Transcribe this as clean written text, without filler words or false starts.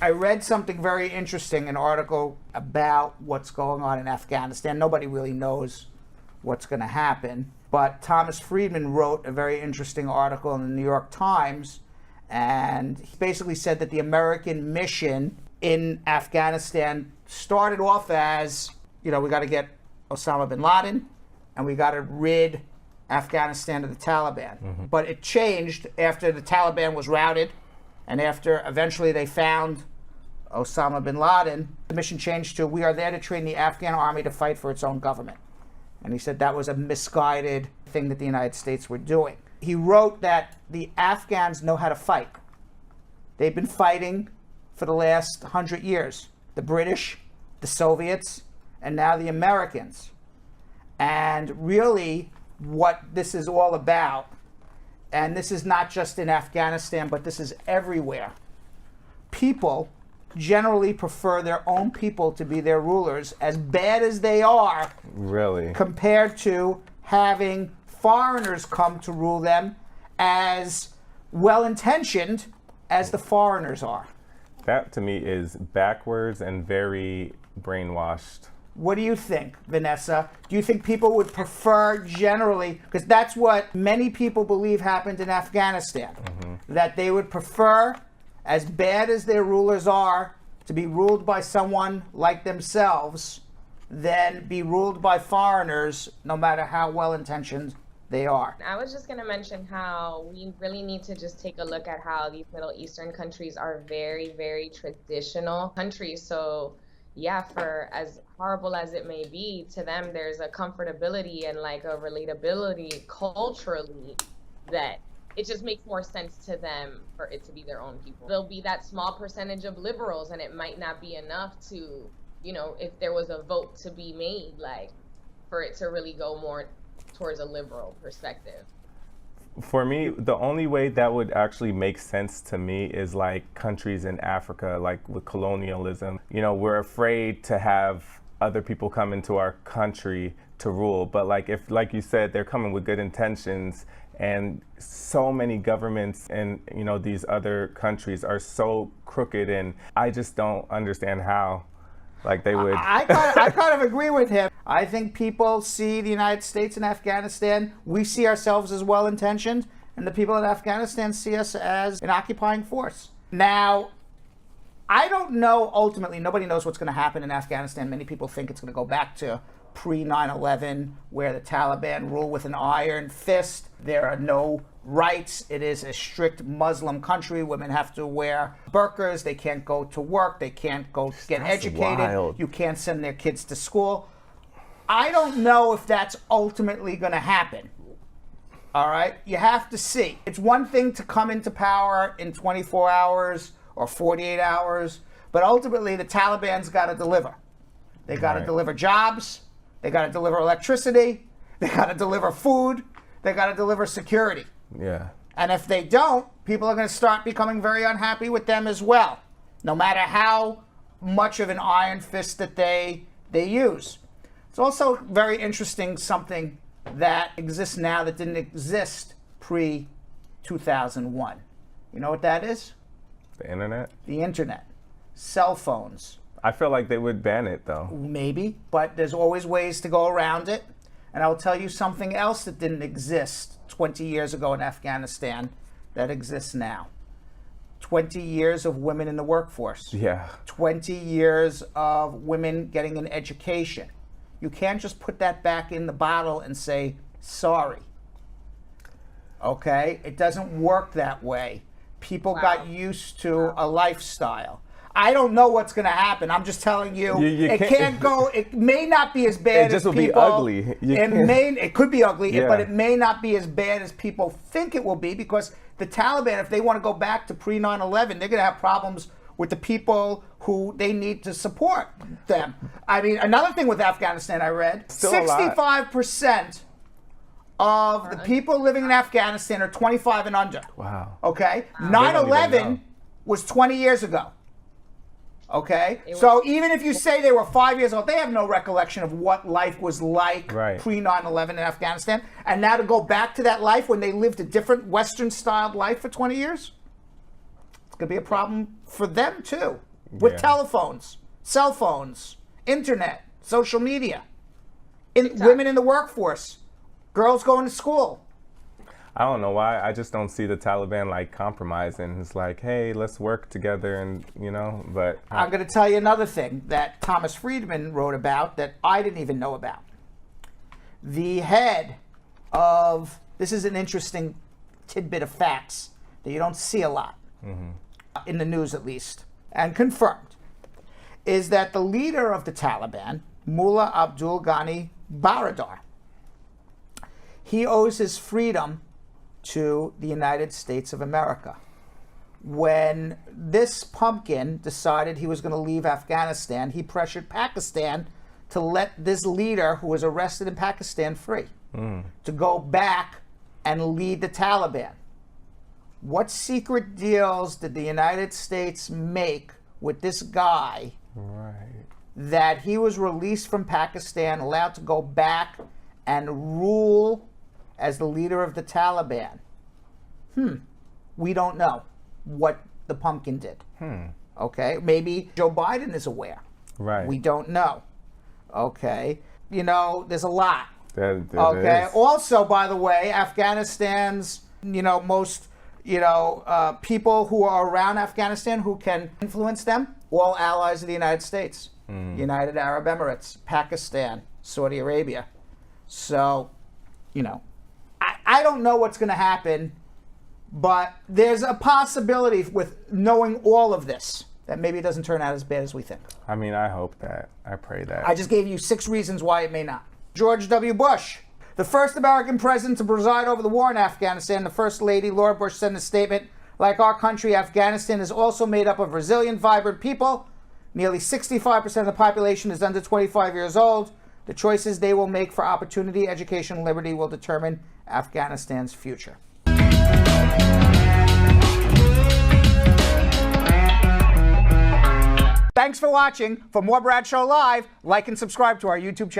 I read something very interesting, an article about what's going on in Afghanistan. Nobody really knows what's going to happen. But Thomas Friedman wrote a very interesting article in the New York Times, and he basically said that the American mission in Afghanistan started off as, we got to get Osama bin Laden, and we got to rid Afghanistan of the Taliban. Mm-hmm. But it changed after the Taliban was routed, and after eventually they found Osama bin Laden. The mission changed to, we are there to train the Afghan Army to fight for its own government. And he said that was a misguided thing that the United States were doing. He wrote that the Afghans know how to fight. They've been fighting for the last 100 years. The British, the Soviets, and now the Americans. And really what this is all about, and this is not just in Afghanistan, but this is everywhere. People generally prefer their own people to be their rulers, as bad as they are, really, compared to having foreigners come to rule them, as well-intentioned as the foreigners are. That to me is backwards and very brainwashed. What do you think, Vanessa? Do you think people would prefer generally, because that's what many people believe happened in Afghanistan, that they would prefer, as bad as their rulers are, to be ruled by someone like themselves than be ruled by foreigners, no matter how well-intentioned they are? I was just going to mention how we really need to just take a look at how these Middle Eastern countries are very, very traditional countries. So yeah, for as horrible as it may be, to them there's a comfortability and like a relatability culturally that it just makes more sense to them for it to be their own people. There'll be that small percentage of liberals, and it might not be enough to, if there was a vote to be made, like, for it to really go more towards a liberal perspective. For me, the only way that would actually make sense to me is like countries in Africa, like with colonialism. We're afraid to have other people come into our country to rule, but if, like you said, they're coming with good intentions. And so many governments in these other countries are so crooked, and I just don't understand how they would. I kind of agree with him. I think people see the United States and Afghanistan, we see ourselves as well-intentioned, and the people in Afghanistan see us as an occupying force. Now, I don't know, ultimately, nobody knows what's going to happen in Afghanistan. Many people think it's going to go back to pre-9/11, where the Taliban rule with an iron fist. There are no rights. It is a strict Muslim country. Women have to wear burqas. They can't go to work. They can't go get educated. Wild. You can't send their kids to school. I don't know if that's ultimately going to happen. All right? You have to see. It's one thing to come into power in 24 hours or 48 hours, but ultimately the Taliban's got to deliver. They got to deliver jobs. They got to deliver electricity. They got to deliver food. They got to deliver security. Yeah. And if they don't, people are going to start becoming very unhappy with them as well, no matter how much of an iron fist that they use. It's also very interesting, something that exists now that didn't exist pre-2001. You know what that is? The internet? The internet. Cell phones. I feel like they would ban it, though. Maybe, but there's always ways to go around it. And I'll tell you something else that didn't exist 20 years ago in Afghanistan that exists now. 20 years of women in the workforce. Yeah. 20 years of women getting an education. You can't just put that back in the bottle and say, sorry. Okay? It doesn't work that way. People got used to a lifestyle. I don't know what's going to happen. I'm just telling you, it can't go. It may not be as bad as people. It just will be ugly. It could be ugly, Yeah. but it may not be as bad as people think it will be, because the Taliban, if they want to go back to pre-9/11, they're going to have problems with the people who they need to support them. I mean, another thing with Afghanistan I read, 65% of the people living in Afghanistan are 25 and under. Wow. Okay? 9/11 was 20 years ago. Okay? So even if you say they were 5 years old, they have no recollection of what life was like pre-9/11 in Afghanistan. And now to go back to that life when they lived a different Western-styled life for 20 years? It's going to be a problem for them too, with telephones, cell phones, internet, social media, women in the workforce, girls going to school. I don't know why. I just don't see the Taliban like compromising. It's like, hey, let's work together, and But I'm going to tell you another thing that Thomas Friedman wrote about that I didn't even know about. The head of, this is an interesting tidbit of facts that you don't see a lot, in the news at least, and confirmed, is that the leader of the Taliban, Mullah Abdul Ghani Baradar, he owes his freedom to the United States of America. When this pumpkin decided he was going to leave Afghanistan, he pressured Pakistan to let this leader who was arrested in Pakistan free, to go back and lead the Taliban. What secret deals did the United States make with this guy that he was released from Pakistan, allowed to go back and rule as the leader of the Taliban? We don't know what the pumpkin did. Okay, maybe Joe Biden is aware. Right. We don't know. Okay, there's a lot. There Okay. is. Also, by the way, Afghanistan's, most, people who are around Afghanistan who can influence them, all allies of the United States, United Arab Emirates, Pakistan, Saudi Arabia. So, I don't know what's going to happen, but there's a possibility with knowing all of this that maybe it doesn't turn out as bad as we think. I mean, I hope that. I pray that. I just gave you 6 reasons why it may not. George W. Bush, the first American president to preside over the war in Afghanistan, the First Lady, Laura Bush, said in a statement, "Like our country, Afghanistan is also made up of resilient, vibrant people. Nearly 65% of the population is under 25 years old. The choices they will make for opportunity, education, and liberty will determine Afghanistan's future." Thanks for watching. For more Brad Show Live, like and subscribe to our YouTube channel.